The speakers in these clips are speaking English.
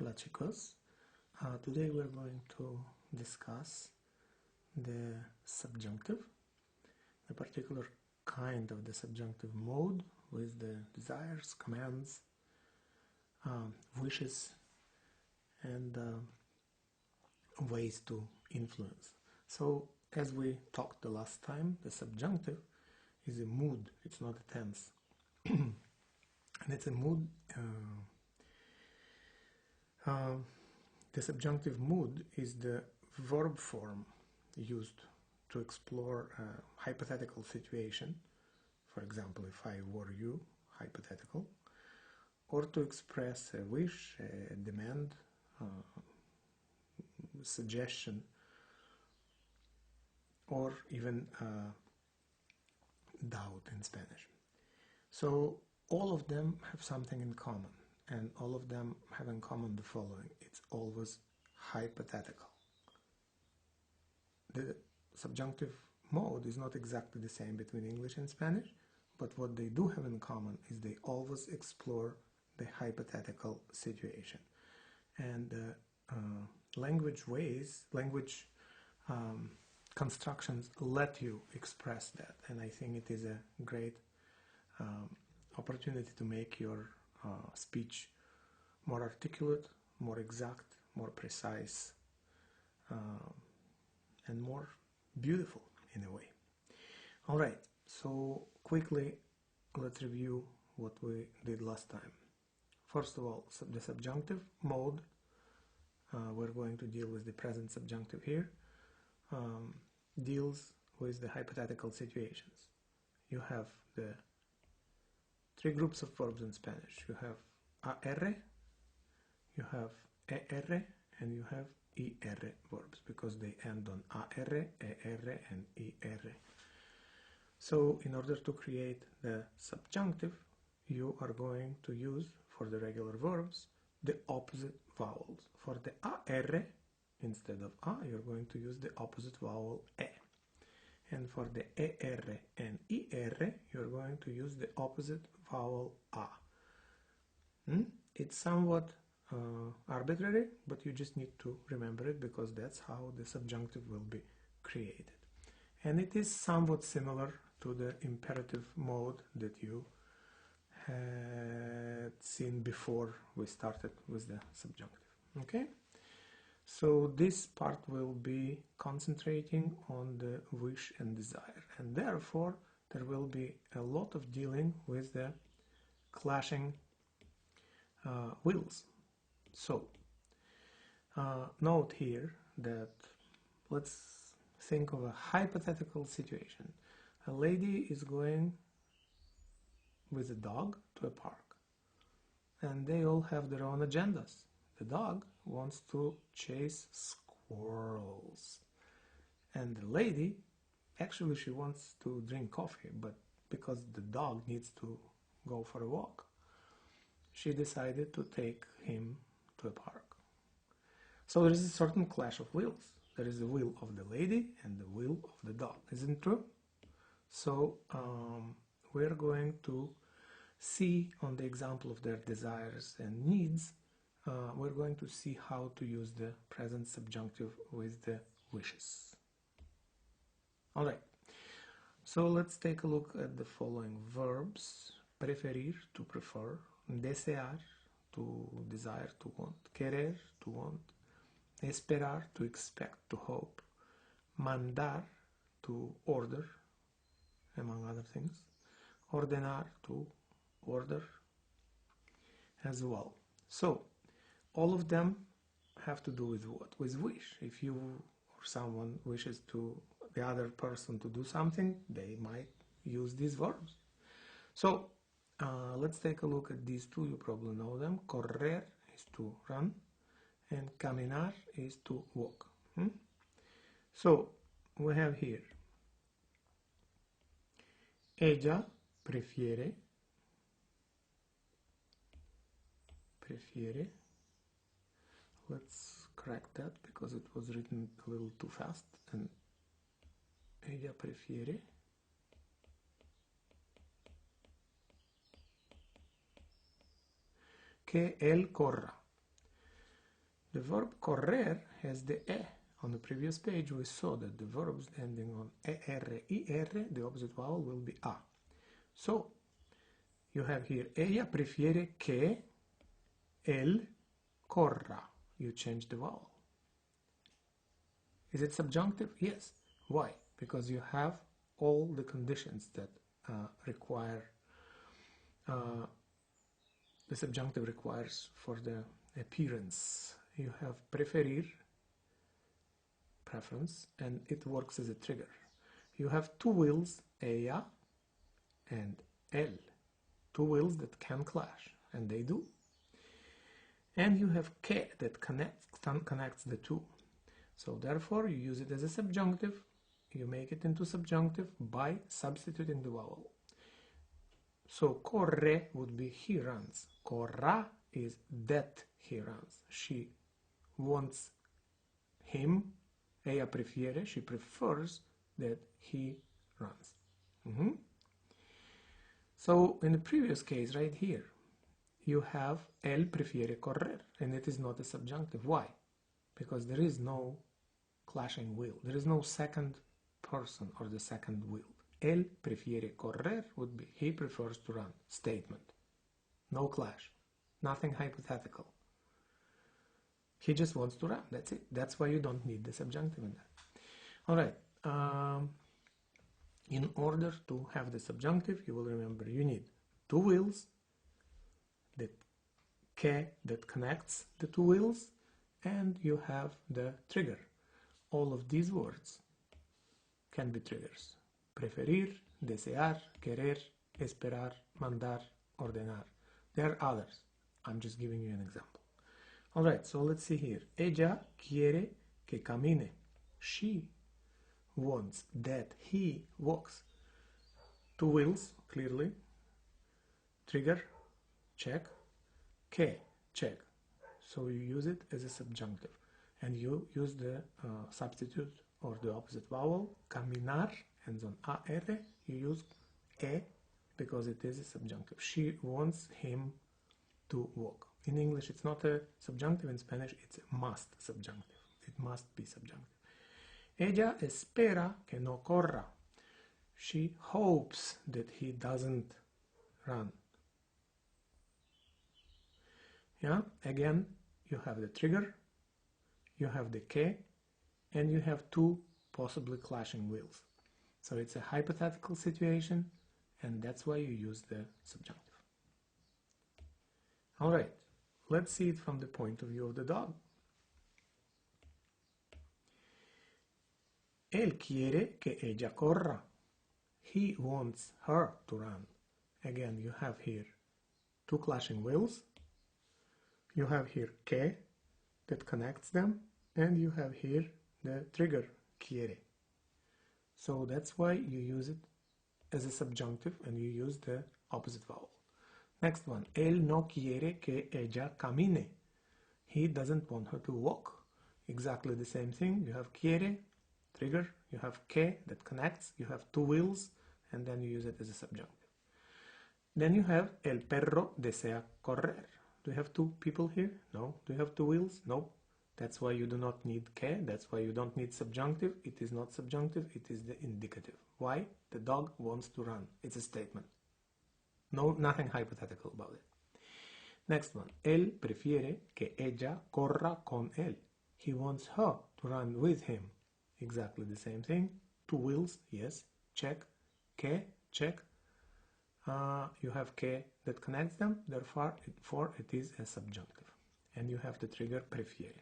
Hola chicos, today we're going to discuss the subjunctive, a particular kind of the subjunctive mode with the desires, commands, wishes, and ways to influence. So as we talked the last time, the subjunctive is a mood, it's not a tense. And it's a mood. The subjunctive mood is the verb form used to explore a hypothetical situation. For example, if I were you, hypothetical, or to express a wish, a demand, suggestion, or even doubt in Spanish. So all of them have something in common, and all of them have in common the following: it's always hypothetical. The subjunctive mode is not exactly the same between English and Spanish, but what they do have in common is they always explore the hypothetical situation. And language constructions let you express that, and I think it is a great opportunity to make your speech more articulate, more exact, more precise, and more beautiful in a way. All right, so quickly let's review what we did last time. First of all, the subjunctive mode, we're going to deal with the present subjunctive here, deals with the hypothetical situations. You have the three groups of verbs in Spanish. You have AR, you have ER, and you have IR verbs, because they end on AR, ER, and IR. So in order to create the subjunctive, you are going to use, for the regular verbs, the opposite vowels. For the AR, instead of A, you're going to use the opposite vowel E. And for the ER and IR, you're going to use the opposite vowel A. It's somewhat arbitrary, but you just need to remember it, because that's how the subjunctive will be created. And it is somewhat similar to the imperative mode that you had seen before we started with the subjunctive. Okay? So this part will be concentrating on the wish and desire, and therefore there will be a lot of dealing with the clashing wills. So note here that let's think of a hypothetical situation. A lady is going with a dog to a park, and they all have their own agendas. The dog wants to chase squirrels, and the lady, actually she wants to drink coffee, but because the dog needs to go for a walk, she decided to take him to a park. So there is a certain clash of wills. There is the will of the lady and the will of the dog, isn't it true? So we're going to see on the example of their desires and needs, we're going to see how to use the present subjunctive with the wishes. All right, so let's take a look at the following verbs: preferir, to prefer; desear, to desire, to want; querer, to want; esperar, to expect, to hope; mandar, to order, among other things; ordenar, to order as well. So all of them have to do with what? With wish. If you or someone wishes to the other person to do something, they might use these verbs. So let's take a look at these two. You probably know them. Correr is to run, and caminar is to walk. So we have here ella prefiere, let's correct that because it was written a little too fast, and ella prefiere que él corra. The verb correr has the e. On the previous page we saw that the verbs ending on er, ir, the opposite vowel will be a. So you have here, ella prefiere que él corra. You change the vowel. Is it subjunctive? Yes. Why? Because you have all the conditions that require the subjunctive requires for the appearance. You have preferir, preference, and it works as a trigger. You have two wills, ella and él, two wills that can clash, and they do. And you have que that connects the two. So therefore you use it as a subjunctive. You make it into subjunctive by substituting the vowel. So corre would be he runs. Corra is that he runs. She wants him. Ella prefiere, she prefers that he runs. So in the previous case right here, you have él prefiere correr, and it is not a subjunctive. Why? Because there is no clashing will. There is no second person or the second will. Él prefiere correr would be he prefers to run. Statement. No clash. Nothing hypothetical. He just wants to run. That's it. That's why you don't need the subjunctive in there. All right. In order to have the subjunctive, you will remember you need two wills, the que that connects the two wills, and you have the trigger. All of these words can be triggers. Preferir, desear, querer, esperar, mandar, ordenar. There are others. I'm just giving you an example. All right, so let's see here. Ella quiere que camine. She wants that he walks. Two wills, clearly. Trigger, check. Que, check. So you use it as a subjunctive. And you use the substitute or the opposite vowel. Caminar ends on AR. You use E because it is a subjunctive. She wants him to walk. In English, it's not a subjunctive. In Spanish, it's a must subjunctive. It must be subjunctive. Ella espera que no corra. She hopes that he doesn't run. Yeah, again, you have the trigger, you have the que, and you have two possibly clashing wills. So it's a hypothetical situation, and that's why you use the subjunctive. All right, let's see it from the point of view of the dog. Él quiere que ella corra. He wants her to run. Again, you have here two clashing wills. You have here que that connects them, and you have here the trigger quiere. So that's why you use it as a subjunctive and you use the opposite vowel. Next one. Él no quiere que ella camine. He doesn't want her to walk. Exactly the same thing. You have quiere, trigger, you have que that connects, you have two wills, and then you use it as a subjunctive. Then you have el perro desea correr. Do you have two people here? No. Do you have two wheels? No. That's why you do not need que. That's why you don't need subjunctive. It is not subjunctive. It is the indicative. Why? The dog wants to run. It's a statement. No, nothing hypothetical about it. Next one. Él prefiere que ella corra con él. He wants her to run with him. Exactly the same thing. Two wheels. Yes. Check. Que. Check. You have que that connects them, therefore it is a subjunctive. And you have the trigger prefiere.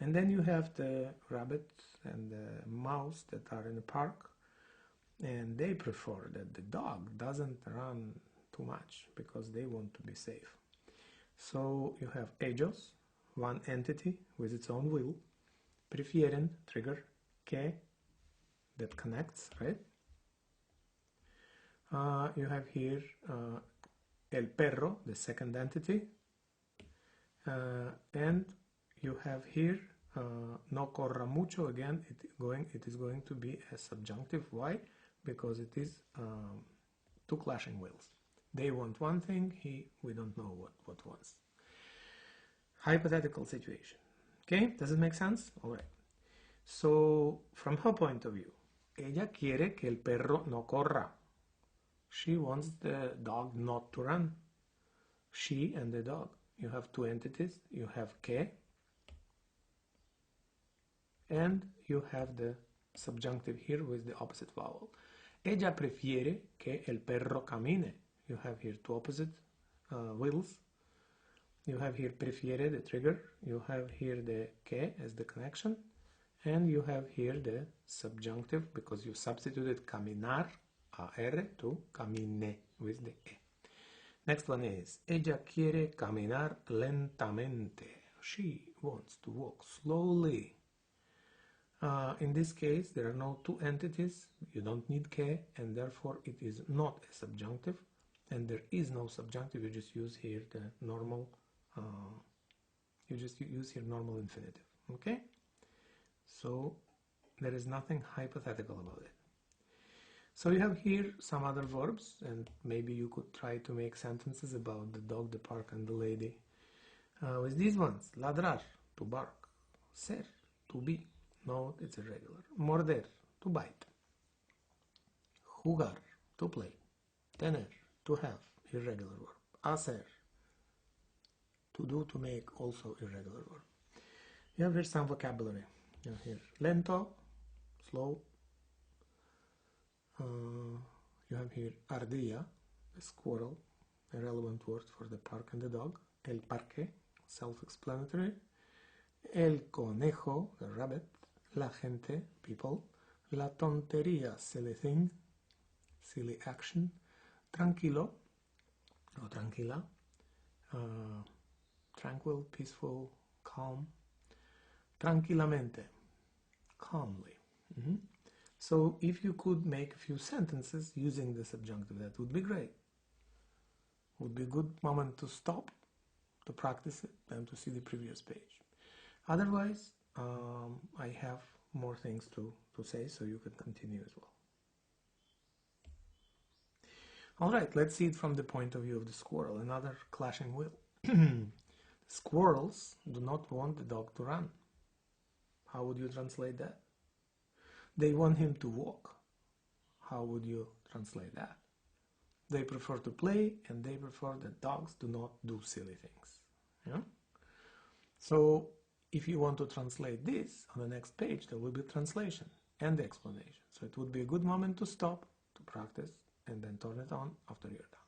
And then you have the rabbit and the mouse that are in the park, and they prefer that the dog doesn't run too much because they want to be safe. So you have ellos, one entity with its own will, prefieren, trigger, que that connects, right? You have here el perro, the second entity, and you have here no corra mucho. Again, it is going to be a subjunctive. Why? Because it is two clashing wills. They want one thing, we don't know what wants. hypothetical situation. Okay, does it make sense? All right. So, from her point of view, ella quiere que el perro no corra. She wants the dog not to run. She and the dog. You have two entities. You have que, and you have the subjunctive here with the opposite vowel. Ella prefiere que el perro camine. You have here two opposite wills. You have here prefiere, the trigger. You have here the que as the connection. And you have here the subjunctive because you substituted caminar, AR, to camine with the E. Next one is, ella quiere caminar lentamente. She wants to walk slowly. In this case, there are no two entities. You don't need que, and therefore it is not a subjunctive. And there is no subjunctive. You just use here the normal. You just use here normal infinitive. Okay. So there is nothing hypothetical about it. So you have here some other verbs, and maybe you could try to make sentences about the dog, the park, and the lady. With these ones, ladrar, to bark, ser, to be, note it's irregular, morder, to bite, jugar, to play, tener, to have, irregular verb, hacer, to do, to make, also irregular verb. You have here some vocabulary. You have here lento, slow. You have here ardilla, the squirrel, a relevant word for the park and the dog. El parque, self-explanatory. El conejo, the rabbit. La gente, people. La tontería, silly thing, silly action. Tranquilo, or tranquila. Tranquil, peaceful, calm. Tranquilamente, calmly. So if you could make a few sentences using the subjunctive, that would be great. Would be a good moment to stop, to practice it, and to see the previous page. Otherwise, I have more things to say, so you can continue as well. All right, let's see it from the point of view of the squirrel, another clashing will. Squirrels do not want the dog to run. How would you translate that? They want him to walk. How would you translate that? They prefer to play, and they prefer that dogs do not do silly things. Yeah? So if you want to translate this, on the next page there will be translation and the explanation. So it would be a good moment to stop, to practice, and then turn it on after you're done.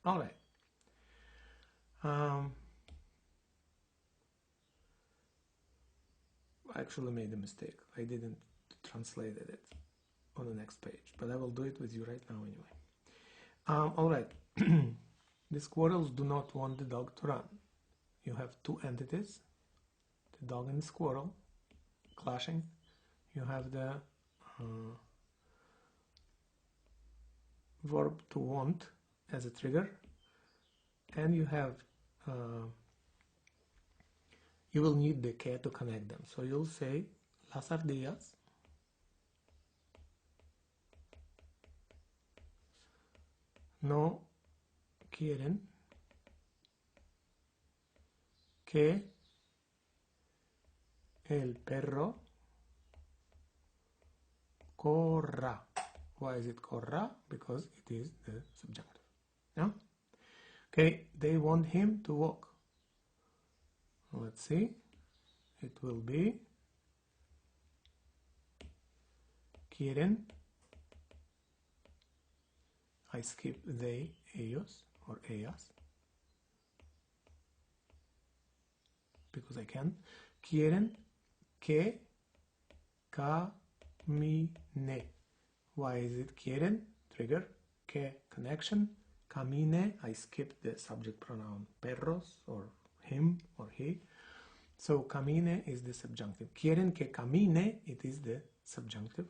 All right. I actually made a mistake. I didn't translate it on the next page, but I will do it with you right now anyway. All right. The squirrels do not want the dog to run. You have two entities, the dog and the squirrel, clashing. You have the verb to want as a trigger, and you have you will need the que to connect them. So you'll say las ardillas no quieren que el perro corra. Why is it corra? Because it is the subjunctive. Yeah? Okay, they want him to walk. Let's see. It will be quieren. I skip they, ellos, or ellas, because I can. Quieren que camine. Why is it quieren? Trigger. Que, connection. Camine, I skipped the subject pronoun perros, or him or he. So camine is the subjunctive. Quieren que camine, it is the subjunctive.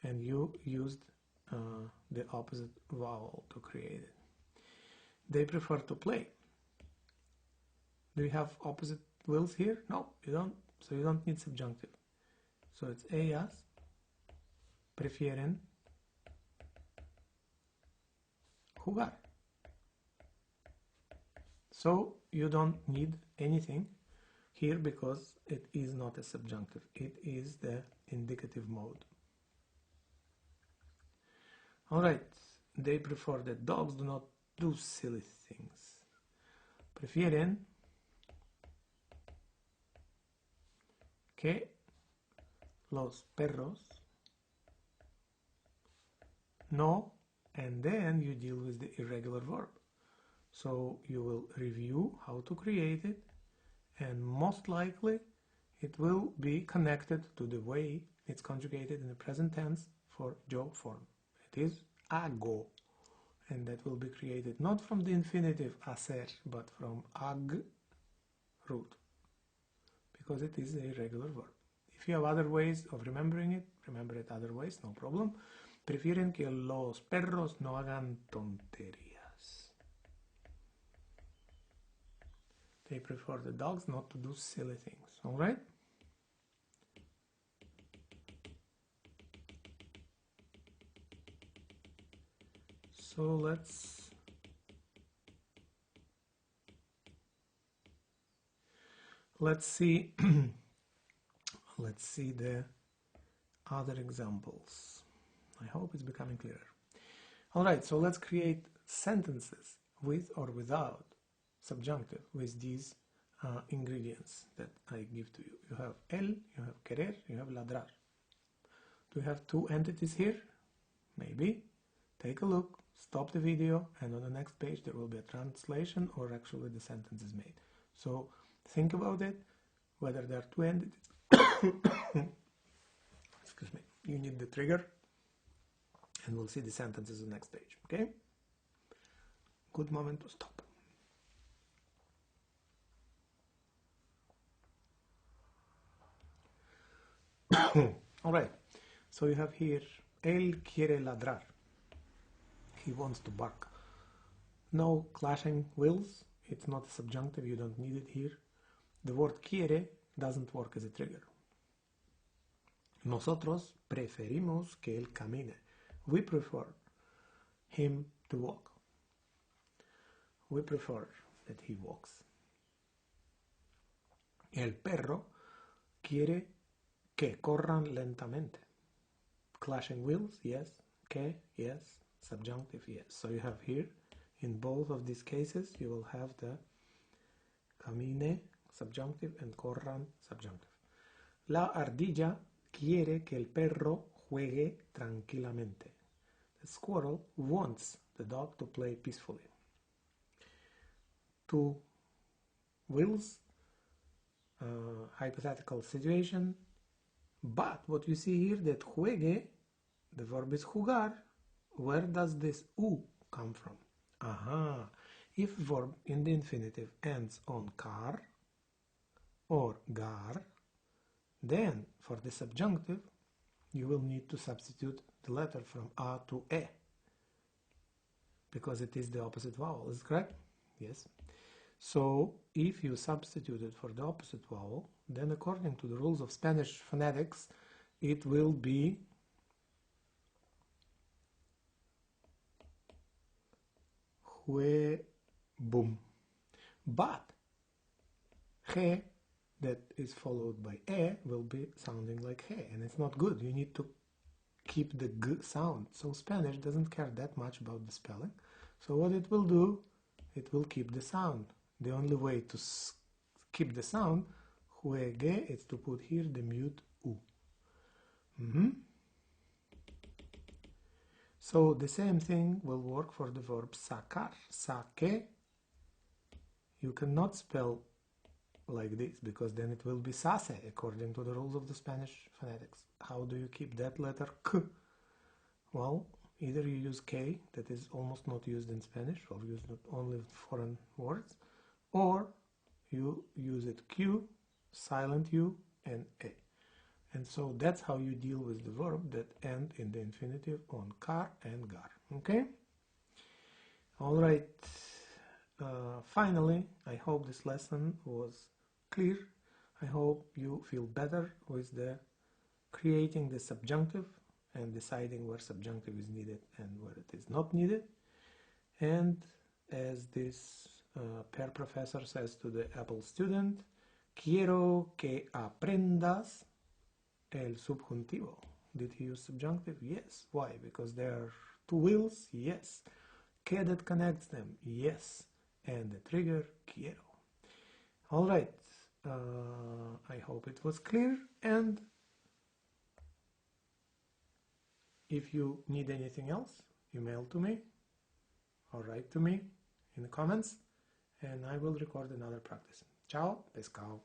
And you used the opposite vowel to create it. They prefer to play. Do you have opposite wills here? No, you don't. So you don't need subjunctive. So it's ellas prefieren jugar. So you don't need anything here because it is not a subjunctive. It is the indicative mode. Alright, they prefer that dogs do not do silly things. Prefieren que los perros no, and then you deal with the irregular verb. So you will review how to create it, and most likely it will be connected to the way it's conjugated in the present tense for job form. It is hago, and that will be created not from the infinitive hacer but from ag root, because it is a irregular verb. If you have other ways of remembering it, remember it other ways, no problem. Prefieren que los perros no hagan tonterías. They prefer the dogs not to do silly things, alright? So let's see let's see the other examples. I hope it's becoming clearer. Alright, so let's create sentences with or without subjunctive with these ingredients that I give to you. You have el, you have querer, you have ladrar. Do you have two entities here? Maybe. Take a look, stop the video, and on the next page there will be a translation, or actually the sentence is made. So think about it, whether there are two entities. Excuse me. You need the trigger, and we'll see the sentences on the next page, okay? Good moment to stop. All right, so you have here, él quiere ladrar. He wants to bark. No clashing wheels. It's not a subjunctive, you don't need it here. The word quiere doesn't work as a trigger. Nosotros preferimos que él camine. We prefer him to walk. We prefer that he walks. El perro quiere que corran lentamente. Clashing wheels, yes. Que, yes. Subjunctive, yes. So you have here, in both of these cases, you will have the camine, subjunctive, and corran, subjunctive. La ardilla quiere que el perro juegue tranquilamente. The squirrel wants the dog to play peacefully. Two wheels, hypothetical situation, but what you see here, that juegue, the verb is jugar. Where does this u come from? Aha, if verb in the infinitive ends on car or gar, then for the subjunctive you will need to substitute the letter from a to e, because it is the opposite vowel. Is it correct? Yes. So if you substitute it for the opposite vowel, then according to the rules of Spanish phonetics, it will be boom. But he that is followed by e will be sounding like he, and it's not good. You need to keep the g sound. So Spanish doesn't care that much about the spelling. So what it will do, it will keep the sound. The only way to keep the sound, juegue, is to put here the mute u. So the same thing will work for the verb sacar. Saque, you cannot spell like this, because then it will be sase according to the rules of the Spanish phonetics. How do you keep that letter k? Well, either you use k, that is almost not used in Spanish, or used only with foreign words, or you use it q, silent u, and a. And so that's how you deal with the verb that end in the infinitive on car and gar. Okay? All right. Finally, I hope this lesson was clear. I hope you feel better with the creating the subjunctive and deciding where subjunctive is needed and where it is not needed. And as this Per professor says to the Apple student, quiero que aprendas el subjuntivo. Did he use subjunctive? Yes. Why? Because there are two wheels? Yes. Que that connects them? Yes. And the trigger, quiero. All right. I hope it was clear, and if you need anything else, email to me or write to me in the comments, and I will record another practice. Ciao, pescao.